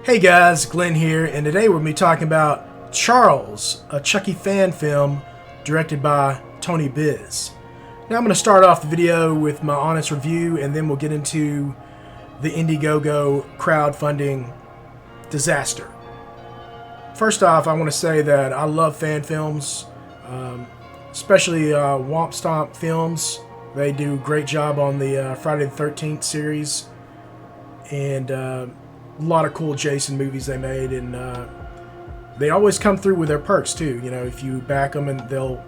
Hey guys, Glenn here, and today we're going to be talking about Charles, a Chucky Fan film directed by Tony Biz. Now I'm going to start off the video with my honest review, and then we'll get into the Indiegogo crowdfunding disaster. First off, I want to say that I love fan films, especially Womp Stomp films. They do a great job on the Friday the 13th series, and a lot of cool Jason movies they made, and they always come through with their perks too. You know, if you back them, and they'll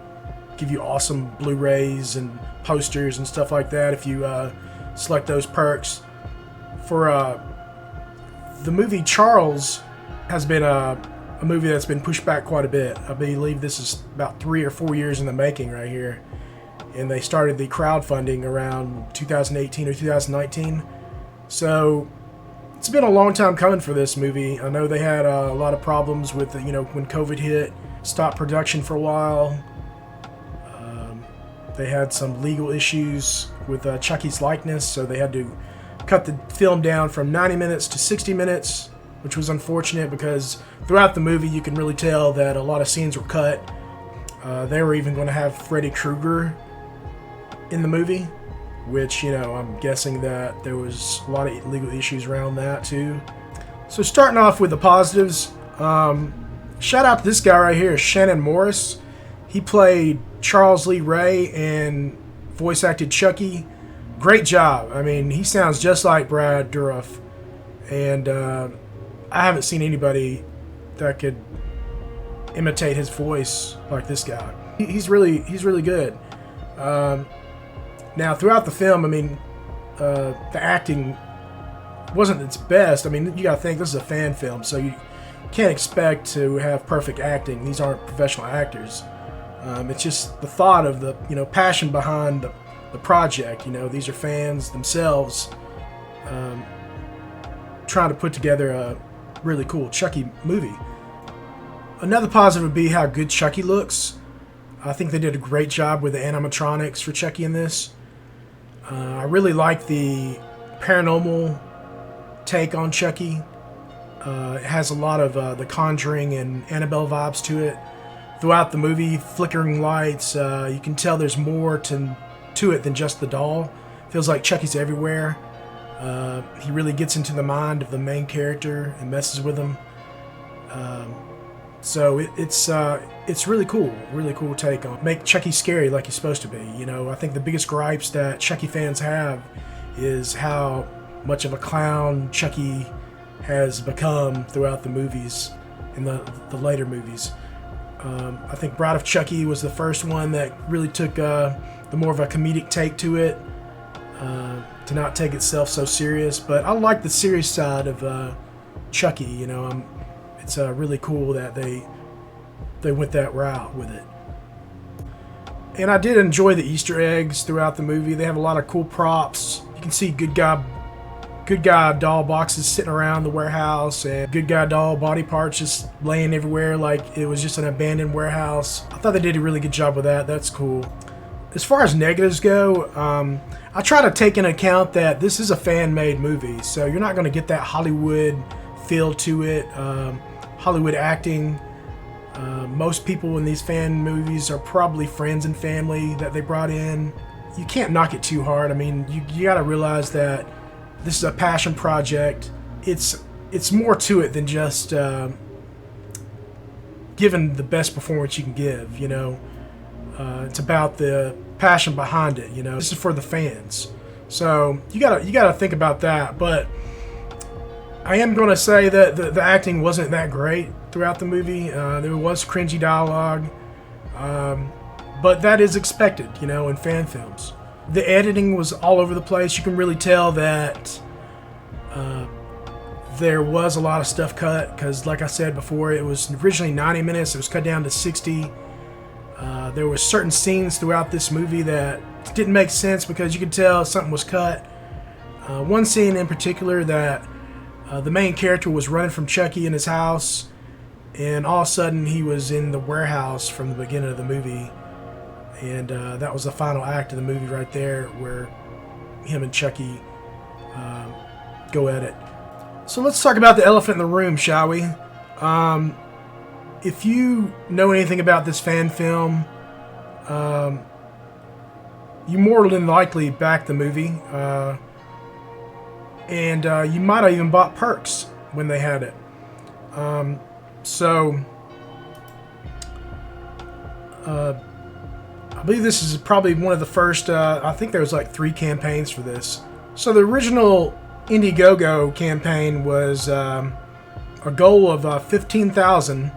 give you awesome Blu-rays and posters and stuff like that if you select those perks. For the movie Charles has been a movie that's been pushed back quite a bit. I believe this is about 3 or 4 years in the making right here, and they started the crowdfunding around 2018 or 2019. So it's been a long time coming for this movie. I know they had a lot of problems with, when COVID hit, stopped production for a while. They had some legal issues with Chucky's likeness, so they had to cut the film down from 90 minutes to 60 minutes, which was unfortunate because throughout the movie you can really tell that a lot of scenes were cut. They were even going to have Freddy Krueger in the movie, which, I'm guessing that there was a lot of legal issues around that too. So starting off with the positives, shout out to this guy right here, Shannon Morris. He played Charles Lee Ray and voice acted Chucky. Great job. I mean, he sounds just like Brad Dourif, and I haven't seen anybody that could imitate his voice like this guy. He's really good. Now, throughout the film, I mean, the acting wasn't its best. I mean, you gotta think this is a fan film, so you can't expect to have perfect acting. These aren't professional actors. It's just the thought of the, passion behind the project. These are fans themselves trying to put together a really cool Chucky movie. Another positive would be how good Chucky looks. I think they did a great job with the animatronics for Chucky in this. I really like the paranormal take on Chucky. It has a lot of The Conjuring and Annabelle vibes to it. Throughout the movie, flickering lights, you can tell there's more to it than just the doll. Feels like Chucky's everywhere. He really gets into the mind of the main character and messes with him. So it's really cool take on make Chucky scary like he's supposed to be. I think the biggest gripes that Chucky fans have is how much of a clown Chucky has become throughout the movies, in the later movies. I think Bride of Chucky was the first one that really took the more of a comedic take to it, to not take itself so serious. But I like the serious side of Chucky. It's really cool that they went that route with it. And I did enjoy the Easter eggs throughout the movie. They have a lot of cool props. You can see good guy doll boxes sitting around the warehouse, and good guy doll body parts just laying everywhere like it was just an abandoned warehouse. I thought they did a really good job with that. That's cool. As far as negatives go, I try to take into account that this is a fan-made movie, so you're not going to get that Hollywood feel to it. Hollywood acting. Most people in these fan movies are probably friends and family that they brought in. You can't knock it too hard. I mean, you got to realize that this is a passion project. It's more to it than just giving the best performance you can give. It's about the passion behind it. This is for the fans, so you gotta think about that. But I am going to say that the acting wasn't that great throughout the movie. There was cringy dialogue, but that is expected, in fan films. The editing was all over the place. You can really tell that there was a lot of stuff cut because, like I said before, it was originally 90 minutes. It was cut down to 60. There were certain scenes throughout this movie that didn't make sense because you could tell something was cut. One scene in particular that the main character was running from Chucky in his house, and all of a sudden he was in the warehouse from the beginning of the movie, and that was the final act of the movie right there, where him and Chucky go at it. So let's talk about the elephant in the room, shall we? If you know anything about this fan film, you more than likely backed the movie, and you might have even bought perks when they had it. I believe this is probably one of the first, I think there was like 3 campaigns for this. So the original Indiegogo campaign was a goal of 15,000,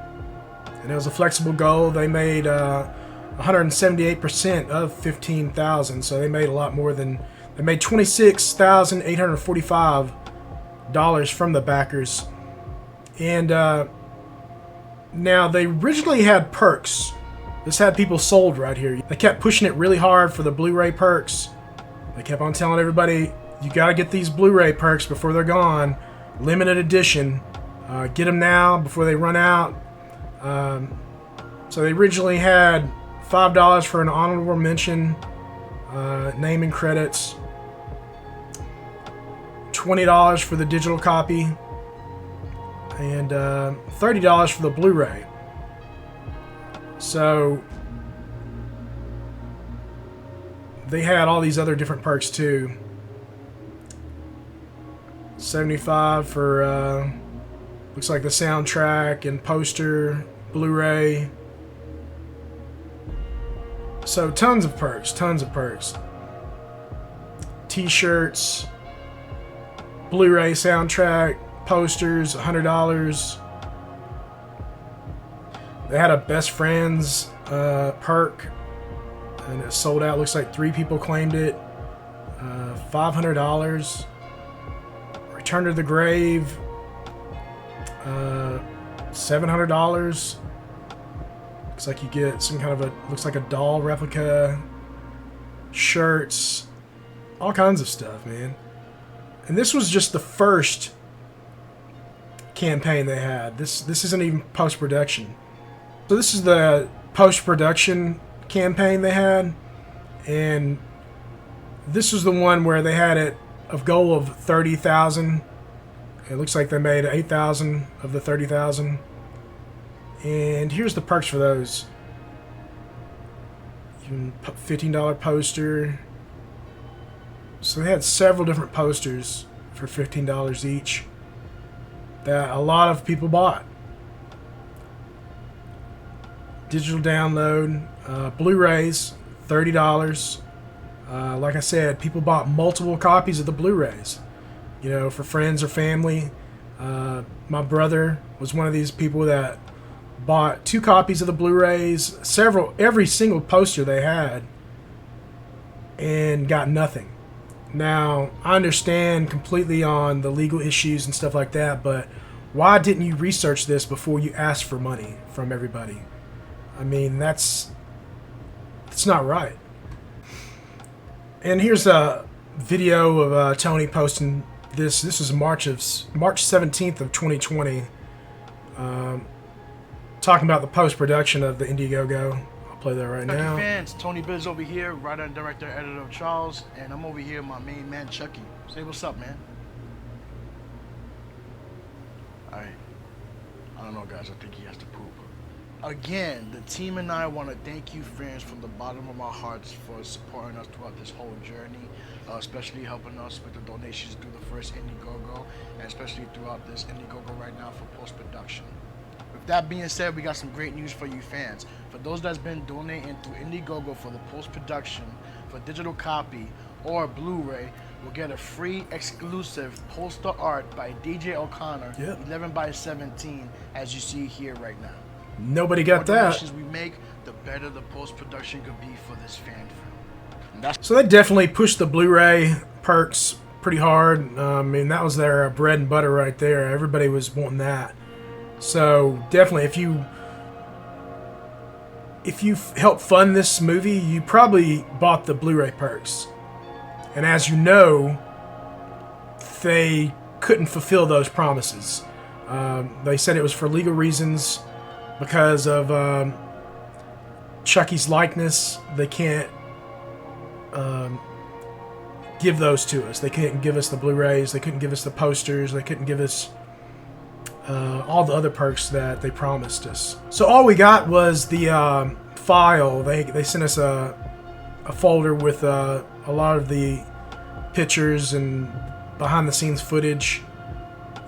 and it was a flexible goal. They made 178% of 15,000, so they made a lot more than, they made $26,845 from the backers. And now they originally had perks. This had people sold right here. They kept pushing it really hard for the Blu-ray perks. They kept on telling everybody, you gotta get these Blu-ray perks before they're gone. Limited edition. Get them now before they run out. So they originally had $5 for an honorable mention, name and credits, $20 for the digital copy, and $30 for the Blu-ray. So they had all these other different perks too. $75 for looks like the soundtrack and poster, Blu-ray. So tons of perks, T-shirts, Blu-ray soundtrack, posters, $100. They had a best friends perk, and it sold out. Looks like 3 people claimed it. $500. Return to the Grave, $700. Looks like you get some kind of a, looks like a doll replica, shirts, all kinds of stuff, man. And this was just the first campaign they had. This isn't even post-production. So this is the post-production campaign they had, and this was the one where they had it a goal of 30,000. It looks like they made 8,000 of the 30,000. And here's the perks for those. Even $15 poster. So they had several different posters for $15 each that a lot of people bought. Digital download, Blu-rays, $30. Like I said, people bought multiple copies of the Blu-rays, you know, for friends or family. My brother was one of these people that bought 2 copies of the Blu-rays, every single poster they had, and got nothing. Now, I understand completely on the legal issues and stuff like that, but why didn't you research this before you asked for money from everybody? I mean, that's not right. And here's a video of Tony posting this. This is March 17th of 2020. Talking about the post-production of the Indiegogo. I'll play that right now. Chucky fans, Tony Biz over here, writer and director, editor of Charles, and I'm over here with my main man, Chucky. Say what's up, man. Alright. I don't know, guys. I think he has to poop. Again, the team and I want to thank you fans from the bottom of our hearts for supporting us throughout this whole journey, especially helping us with the donations through the first Indiegogo, and especially throughout this Indiegogo right now for post-production. With that being said, we got some great news for you fans. For those that's been donating through Indiegogo for the post-production, for digital copy, or Blu-ray, will get a free exclusive poster art by DJ O'Connor, 11x17, as you see here right now. Nobody got that. The donations we make, the better the post-production could be for this fan film. So they definitely pushed the Blu-ray perks pretty hard. I mean, that was their bread and butter right there. Everybody was wanting that. So definitely, if you helped fund this movie, you probably bought the Blu-ray perks. And as you know, they couldn't fulfill those promises. They said it was for legal reasons. Because of Chucky's likeness, they can't give those to us. They couldn't give us the Blu-rays. They couldn't give us the posters. They couldn't give us all the other perks that they promised us. So all we got was the file. They sent us a folder with a lot of the pictures and behind-the-scenes footage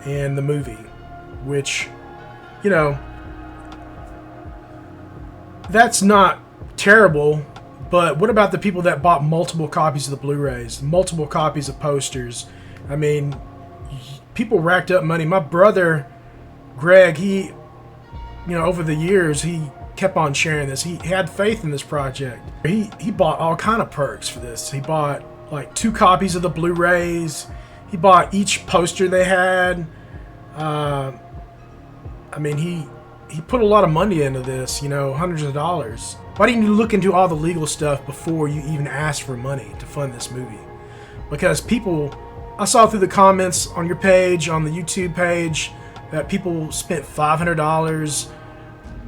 and the movie, which, you know, that's not terrible. But what about the people that bought multiple copies of the Blu-rays, multiple copies of posters? I mean, people racked up money. My brother, Greg, he, you know, over the years, he kept on sharing this. He had faith in this project. He bought all kind of perks for this. He bought like 2 copies of the Blu-rays. He bought each poster they had. I mean, he put a lot of money into this, you know, hundreds of dollars. Why didn't you look into all the legal stuff before you even asked for money to fund this movie? Because people, I saw through the comments on your page, on the YouTube page, that people spent $500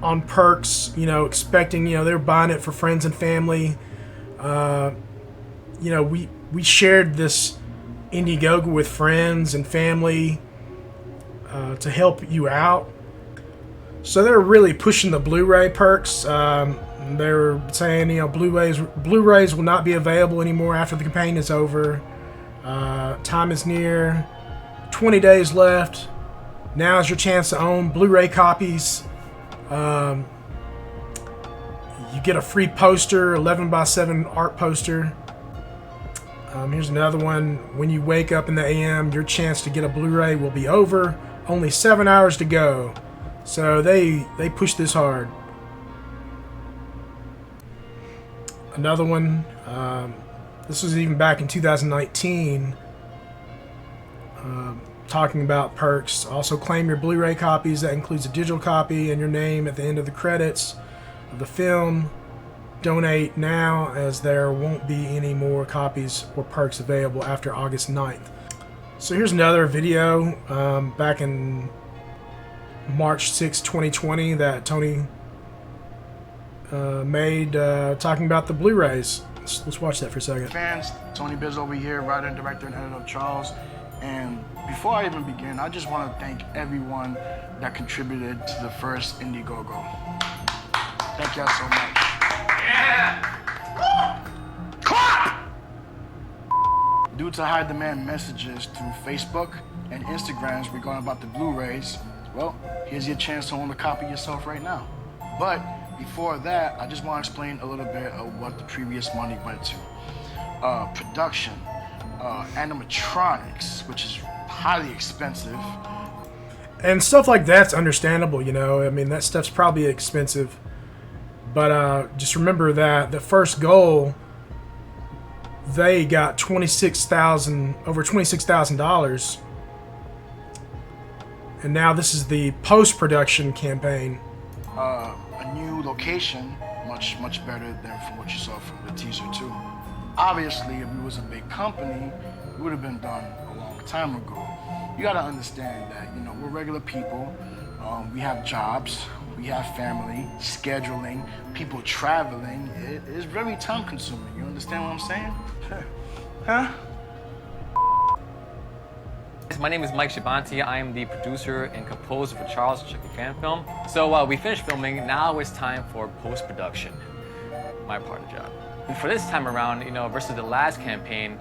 on perks, you know, expecting, you know, they were buying it for friends and family. You know, we shared this Indiegogo with friends and family to help you out. So they're really pushing the Blu-ray perks. They're saying, you know, Blu-rays will not be available anymore after the campaign is over. Time is near. 20 days left. Now is your chance to own Blu-ray copies. You get a free poster, 11x7 art poster. Here's another one. When you wake up in the AM, your chance to get a Blu-ray will be over. Only 7 hours to go. So they push this hard. Another one. This was even back in 2019. Talking about perks. Also claim your Blu-ray copies. That includes a digital copy and your name at the end of the credits of the film. Donate now, as there won't be any more copies or perks available after August 9th. So here's another video back in March 6, 2020 that Tony made talking about the Blu-rays. Let's watch that for a second. Fans, Tony Biz over here, writer and director and editor of Charles. And before I even begin, I just want to thank everyone that contributed to the first Indiegogo. Thank y'all so much. Yeah! Clap! Due to high demand messages through Facebook and Instagrams regarding about the Blu-rays, well, here's your chance to own a copy yourself right now. But before that, I just want to explain a little bit of what the previous money went to. Production, animatronics, which is highly expensive. And stuff like that's understandable, you know. I mean, that stuff's probably expensive. But just remember that the first goal, they got over $26,000. And now this is the post-production campaign. A new location, much better than from what you saw from the teaser too. Obviously, if we was a big company, it would have been done a long time ago. You gotta understand that, you know, we're regular people. We have jobs, we have family, scheduling, people traveling. It is very time consuming. You understand what I'm saying? Huh? My name is Mike Shabanti. I am the producer and composer for Charles' Chucky Fan film. So we finished filming. Now it's time for post-production, my part of the job. And for this time around, you know, versus the last campaign,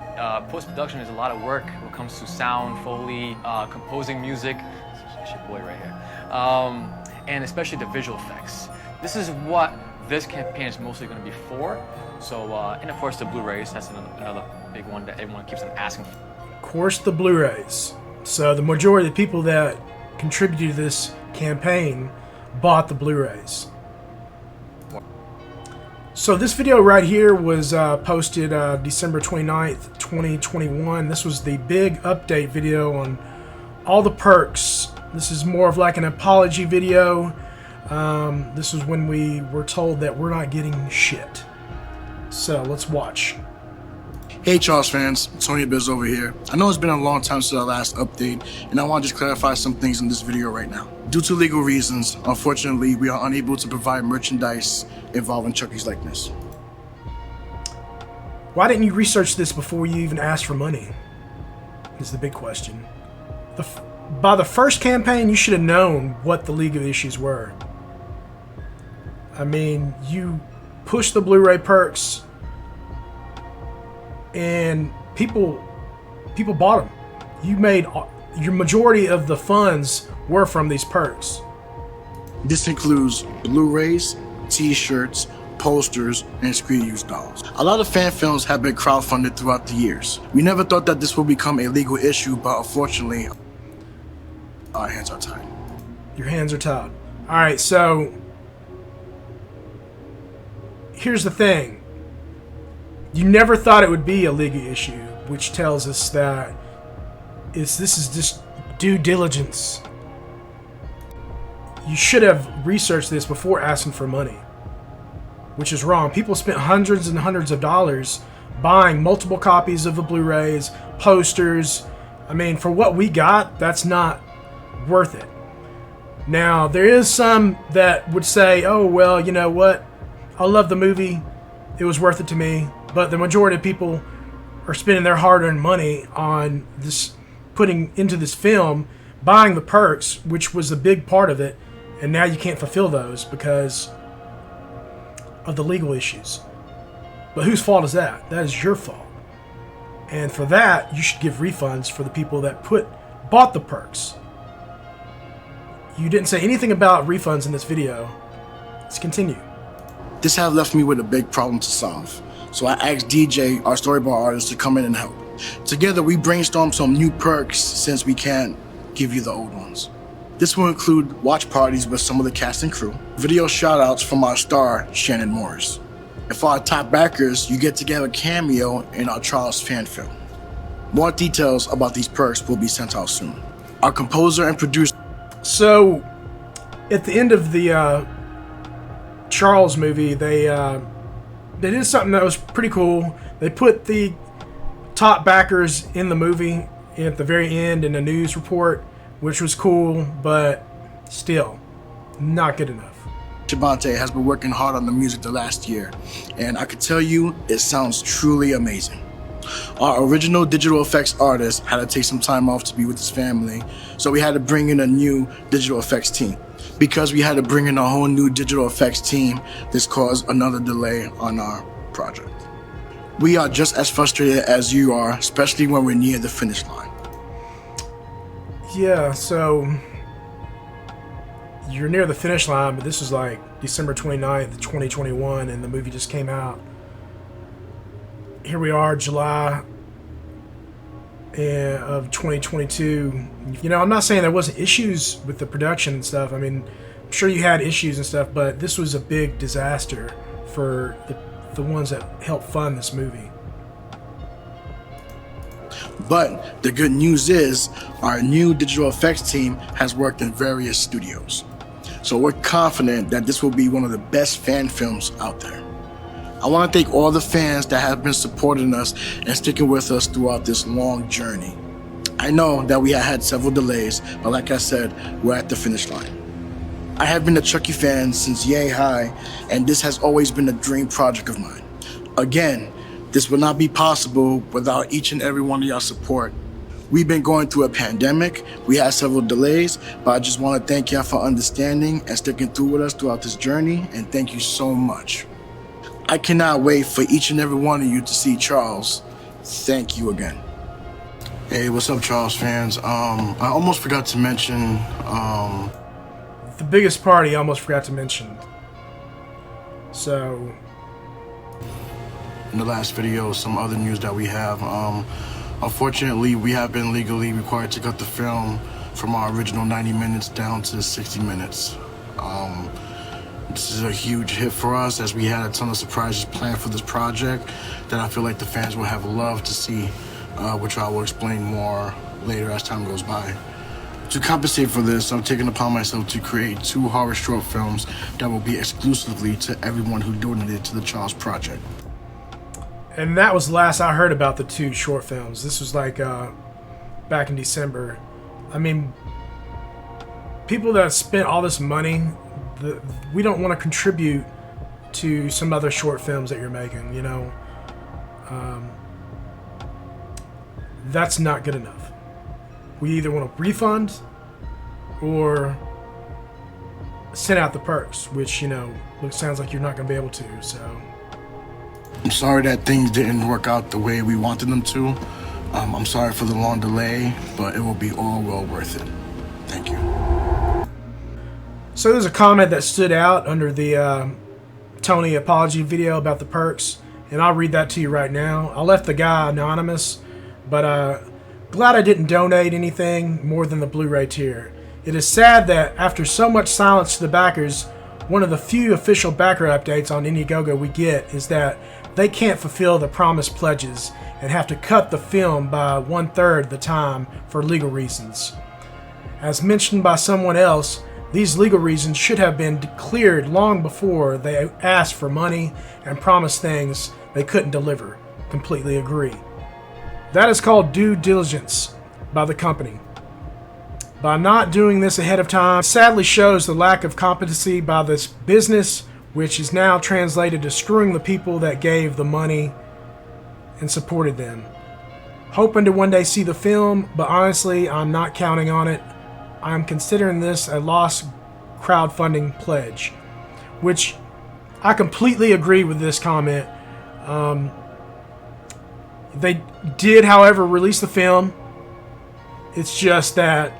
post-production is a lot of work when it comes to sound, Foley, composing music. It's your boy right here. And especially the visual effects. This is what this campaign is mostly going to be for. So, and of course the Blu-rays, that's another big one that everyone keeps on asking for. Of course, the Blu-rays. So the majority of the people that contributed to this campaign bought the Blu-rays. So this video right here was posted December 29th, 2021. This was the big update video on all the perks. This is more of like an apology video. This was when we were told that we're not getting shit. So let's watch. Hey Charles fans, Tony Biz over here. I know it's been a long time since our last update, and I want to just clarify some things in this video right now. Due to legal reasons, unfortunately, we are unable to provide merchandise involving Chucky's likeness. Why didn't you research this before you even asked for money? Is the big question. By the first campaign, you should have known what the legal issues were. I mean, you pushed the Blu-ray perks, and people bought them. You made your majority of the funds were from these perks. This includes Blu-rays, t-shirts, posters, and screen use dolls. A lot of fan films have been crowdfunded throughout the years. We never thought that this would become a legal issue, but unfortunately, our hands are tied. Your hands are tied. All right, so here's the thing. You never thought it would be a legal issue, which tells us that this is just due diligence. You should have researched this before asking for money, which is wrong. People spent hundreds and hundreds of dollars buying multiple copies of the Blu-rays, posters. I mean, for what we got, that's not worth it. Now, there is some that would say, oh, well, you know what? I love the movie. It was worth it to me. But the majority of people are spending their hard-earned money on this, putting into this film, buying the perks, which was a big part of it, and now you can't fulfill those because of the legal issues. But whose fault is that? That is your fault. And for that, you should give refunds for the people that bought the perks. You didn't say anything about refunds in this video. Let's continue. This has left me with a big problem to solve. So I asked DJ, our storyboard artist, to come in and help. Together, we brainstormed some new perks since we can't give you the old ones. This will include watch parties with some of the cast and crew, video shoutouts from our star, Shannon Morris. And for our top backers, you get to get a cameo in our Charles fan film. More details about these perks will be sent out soon. Our composer and producer. So, at the end of the Charles movie, they did something that was pretty cool. They put the top backers in the movie at the very end in a news report, which was cool, but still not good enough. Shabante has been working hard on the music the last year, and I can tell you, it sounds truly amazing. Our original digital effects artist had to take some time off to be with his family, so we had to bring in a new digital effects team. Because we had to bring in a whole new digital effects team, this caused another delay on our project. We are just as frustrated as you are, especially when we're near the finish line. Yeah, so you're near the finish line, but this was like December 29th, 2021, and the movie just came out. Here we are, July of 2022. You know, I'm not saying there wasn't issues with the production and stuff. I mean, I'm sure you had issues and stuff, but this was a big disaster for the ones that helped fund this movie. But the good news is our new digital effects team has worked in various studios. So we're confident that this will be one of the best fan films out there. I want to thank all the fans that have been supporting us and sticking with us throughout this long journey. I know that we have had several delays, but like I said, we're at the finish line. I have been a Chucky fan since yay high, and this has always been a dream project of mine. Again, this would not be possible without each and every one of y'all support. We've been going through a pandemic, we had several delays, but I just want to thank y'all for understanding and sticking through with us throughout this journey, and thank you so much. I cannot wait for each and every one of you to see Charles. Thank you again. Hey, what's up, Charles fans? I almost forgot to mention, the biggest part I almost forgot to mention. So, in the last video, some other news that we have. Unfortunately, we have been legally required to cut the film from our original 90 minutes down to 60 minutes. This is a huge hit for us, as we had a ton of surprises planned for this project that I feel like the fans will have loved to see, which I will explain more later as time goes by. To compensate for this, I'm taking upon myself to create 2 horror short films that will be exclusively to everyone who donated to the Charles Project. and that was the last I heard about the 2 short films. This was like back in December. I mean, people that spent all this money, we don't want to contribute to some other short films that you're making, you know. That's not good enough. We either want a refund or send out the perks, which, you know, sounds like you're not going to be able to. So I'm sorry that things didn't work out the way we wanted them to. I'm sorry for the long delay, but it will be all well worth it. Thank you. So there's a comment that stood out under the Tony apology video about the perks, and I'll read that to you right now. I left the guy anonymous, but glad I didn't donate anything more than the Blu-ray tier. It is sad that after so much silence to the backers, one of the few official backer updates on Indiegogo we get is that they can't fulfill the promised pledges and have to cut the film by 1/3 the time for legal reasons. As mentioned by someone else, these legal reasons should have been cleared long before they asked for money and promised things they couldn't deliver. Completely agree. That is called due diligence by the company. By not doing this ahead of time, sadly shows the lack of competency by this business, which is now translated to screwing the people that gave the money and supported them. Hoping to one day see the film, but honestly, I'm not counting on it. I'm considering this a lost crowdfunding pledge, which I completely agree with this comment. They did, however, release the film. It's just that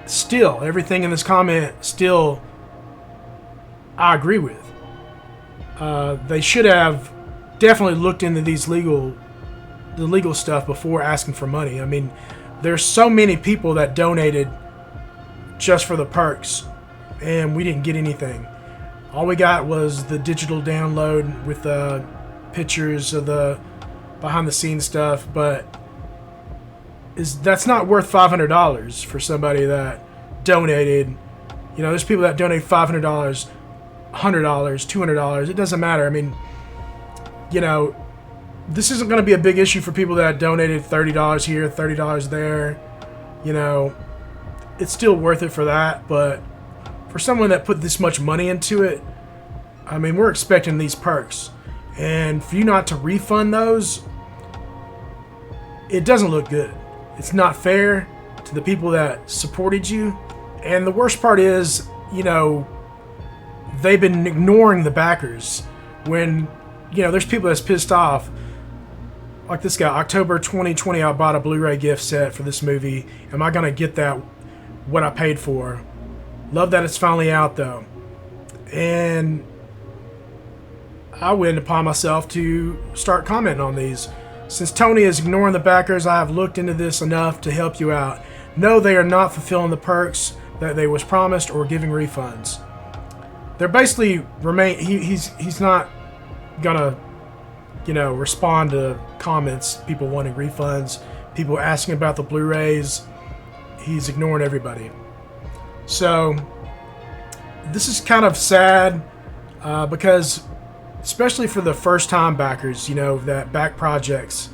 still, everything in this comment still I agree with. They should have definitely looked into the legal stuff before asking for money. I mean, there's so many people that donated just for the perks, and we didn't get anything. All we got was the digital download with pictures of the behind the scenes stuff, but that's not worth $500 for somebody that donated. You know, there's people that donate $500, $100, $200. It doesn't matter. I mean, you know, this isn't going to be a big issue for people that donated $30 here, $30 there. You know, it's still worth it for that, but for someone that put this much money into it, I mean, we're expecting these perks. And for you not to refund those, it doesn't look good. It's not fair to the people that supported you. And the worst part is, you know, they've been ignoring the backers when, you know, there's people that's pissed off. Like this guy, October 2020, I bought a Blu-ray gift set for this movie. Am I going to get that, what I paid for? Love that it's finally out, though. And I went upon myself to start commenting on these. Since Tony is ignoring the backers, I have looked into this enough to help you out. No, they are not fulfilling the perks that they was promised or giving refunds. They're basically he's not gonna, you know, respond to comments, people wanting refunds, people asking about the Blu-rays. He's ignoring everybody. So this is kind of sad because especially for the first time backers, you know, that back projects,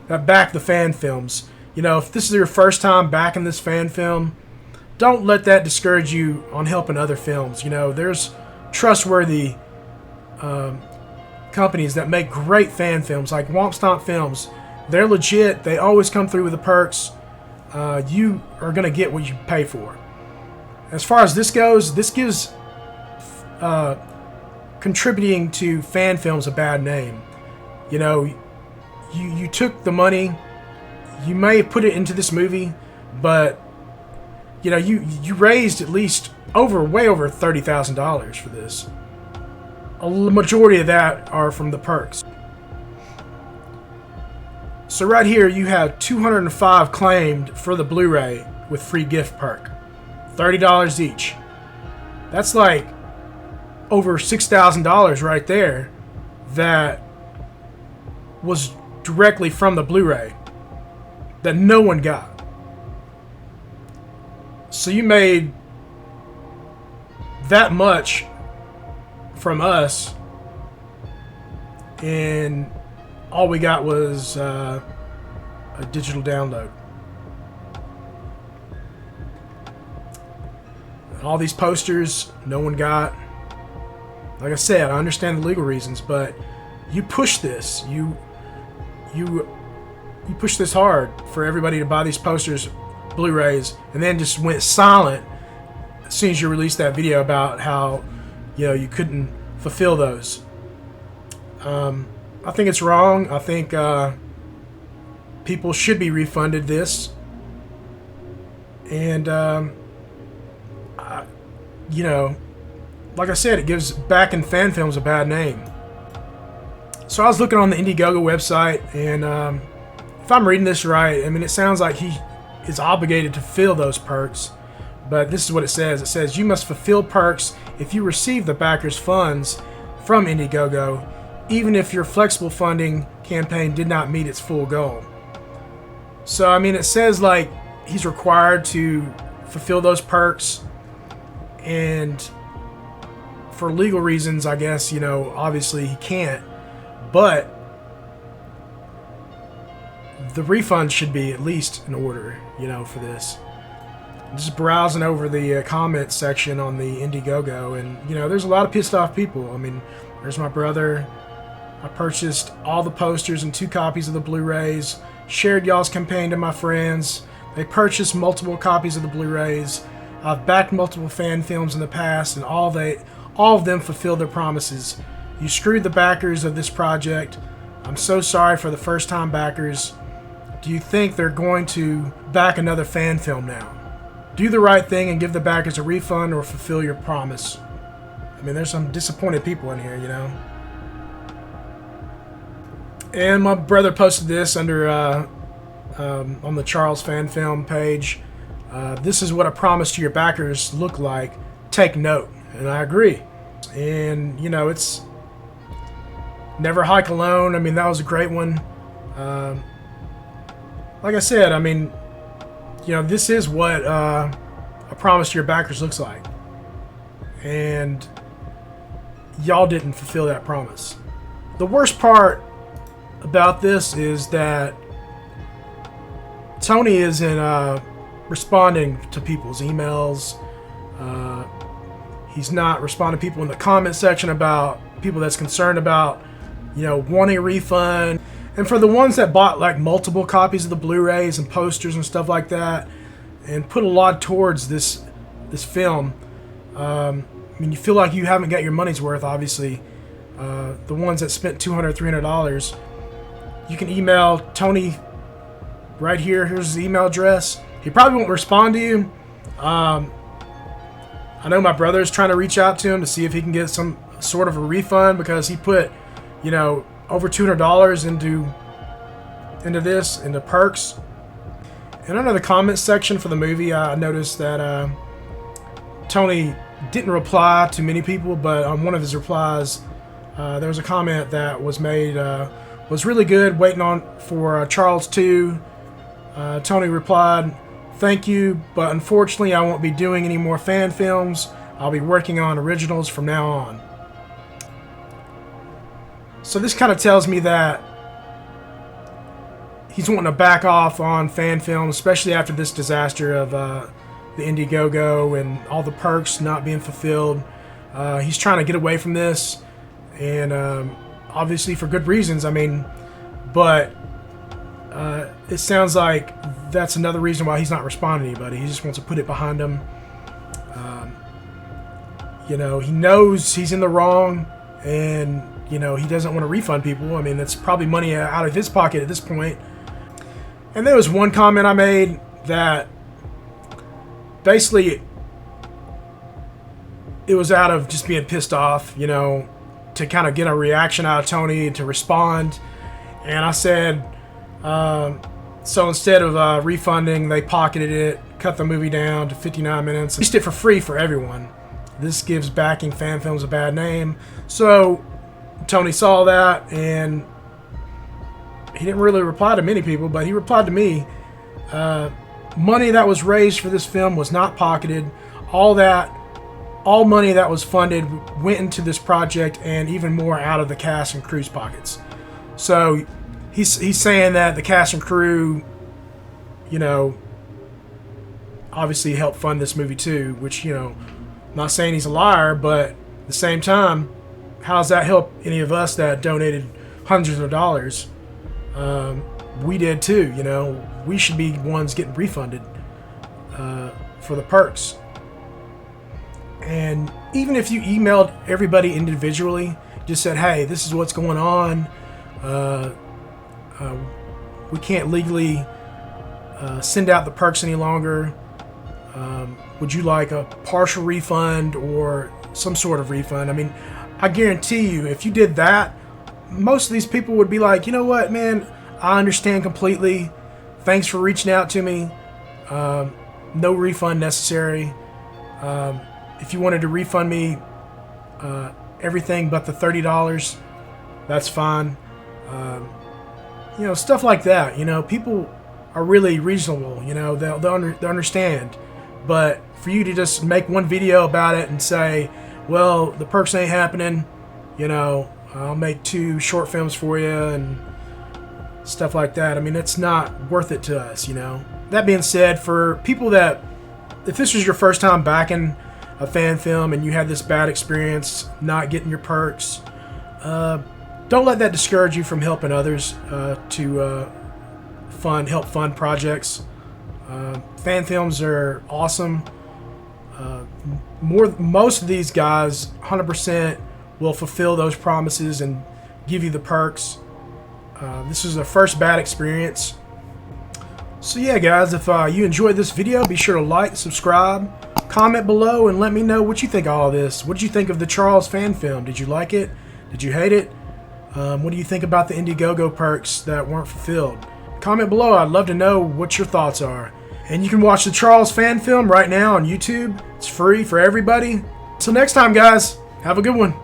that back the fan films. You know, if this is your first time backing this fan film, don't let that discourage you on helping other films. You know, there's trustworthy companies that make great fan films, like Womp Stomp Films. They're legit. They always come through with the perks. You are going to get what you pay for. As far as this goes, this gives contributing to fan films a bad name. You know, you took the money, you may have put it into this movie, but you know, you raised at least way over $30,000 for this. A majority of that are from the perks. So right here you have 205 claimed for the Blu-ray with free gift perk. $30 each. That's like over $6,000 right there that was directly from the Blu-ray that no one got. So you made that much from us, and all we got was a digital download. All these posters, no one got. Like I said, I understand the legal reasons, but you push this. You you push this hard for everybody to buy these posters, Blu-rays, and then just went silent as soon as you released that video about how, you couldn't fulfill those. I think it's wrong. I think people should be refunded this. And, like I said, it gives back in fan films a bad name. So I was looking on the Indiegogo website, and if I'm reading this right, I mean, it sounds like he is obligated to fulfill those perks. But this is what it says. It says, you must fulfill perks if you receive the backers' funds from Indiegogo, even if your flexible funding campaign did not meet its full goal. So, I mean, it says, like, he's required to fulfill those perks. And for legal reasons, I guess, obviously he can't. But the refund should be at least in order, for this. Just browsing over the comments section on the Indiegogo, and there's a lot of pissed off people. I mean, there's my brother. I purchased all the posters and 2 copies of the Blu-rays, shared y'all's campaign to my friends. They purchased multiple copies of the Blu-rays. I've backed multiple fan films in the past, and all of them fulfilled their promises. You screwed the backers of this project. I'm so sorry for the first-time backers. Do you think they're going to back another fan film now? Do the right thing and give the backers a refund, or fulfill your promise. I mean, there's some disappointed people in here, And my brother posted this under on the Charles Fan Film page. This is what a promise to your backers look like. Take note. And I agree. And, it's Never Hike Alone. I mean, that was a great one. Like I said, I mean, this is what a promise to your backers looks like. And y'all didn't fulfill that promise. The worst part about this is that Tony isn't responding to people's emails. He's not responding to people in the comment section about people that's concerned about, wanting a refund. And for the ones that bought like multiple copies of the Blu-rays and posters and stuff like that, and put a lot towards this film, I mean, you feel like you haven't got your money's worth. Obviously, the ones that spent $200, $300, you can email Tony right here. Here's his email address. He probably won't respond to you. I know my brother is trying to reach out to him to see if he can get some sort of a refund, because he put, over $200 into perks. And under the comments section for the movie, I noticed that Tony didn't reply to many people, but on one of his replies, there was a comment that was made, was really good, waiting on for Charles 2. Tony replied, "Thank you, but unfortunately I won't be doing any more fan films. I'll be working on originals from now on." So this kind of tells me that he's wanting to back off on fan films, especially after this disaster of the Indiegogo and all the perks not being fulfilled. He's trying to get away from this, and obviously for good reasons. I mean, but it sounds like that's another reason why he's not responding to anybody. He just wants to put it behind him. He knows he's in the wrong, and he doesn't want to refund people. I mean, it's probably money out of his pocket at this point. And there was one comment I made that basically it was out of just being pissed off, to kind of get a reaction out of Tony, to respond. And I said, so instead of refunding, they pocketed it, cut the movie down to 59 minutes, and released it for free for everyone. This gives backing fan films a bad name. So Tony saw that, and he didn't really reply to many people, but he replied to me. Money that was raised for this film was not pocketed. All money that was funded went into this project, and even more out of the cast and crew's pockets. So he's saying that the cast and crew, obviously helped fund this movie too, which, I'm not saying he's a liar, but at the same time, how does that help any of us that donated hundreds of dollars? we did too. You know, we should be ones getting refunded for the perks. And even if you emailed everybody individually, just said, hey, this is what's going on. We can't legally send out the perks any longer. Would you like a partial refund or some sort of refund? I mean, I guarantee you, if you did that, most of these people would be like, you know what, man, I understand completely. Thanks for reaching out to me. No refund necessary. If you wanted to refund me everything but the $30, that's fine. You know, stuff like that. You know, people are really reasonable. You know, they'll understand. But for you to just make one video about it and say, well, the perks ain't happening, you know, I'll make 2 short films for you and stuff like that. I mean, it's not worth it to us, you know. That being said, for people that, if this was your first time backing a fan film and you had this bad experience not getting your perks, don't let that discourage you from helping others to help fund projects. Fan films are awesome. Most of these guys 100% will fulfill those promises and give you the perks. This is a first bad experience. So yeah, guys, if you enjoyed this video, be sure to like, subscribe, comment below, and let me know what you think of all this. What did you think of the Charles fan film? Did you like it? Did you hate it? What do you think about the Indiegogo perks that weren't fulfilled? Comment below. I'd love to know what your thoughts are. And you can watch the Charles fan film right now on YouTube. It's free for everybody. Till next time, guys, have a good one.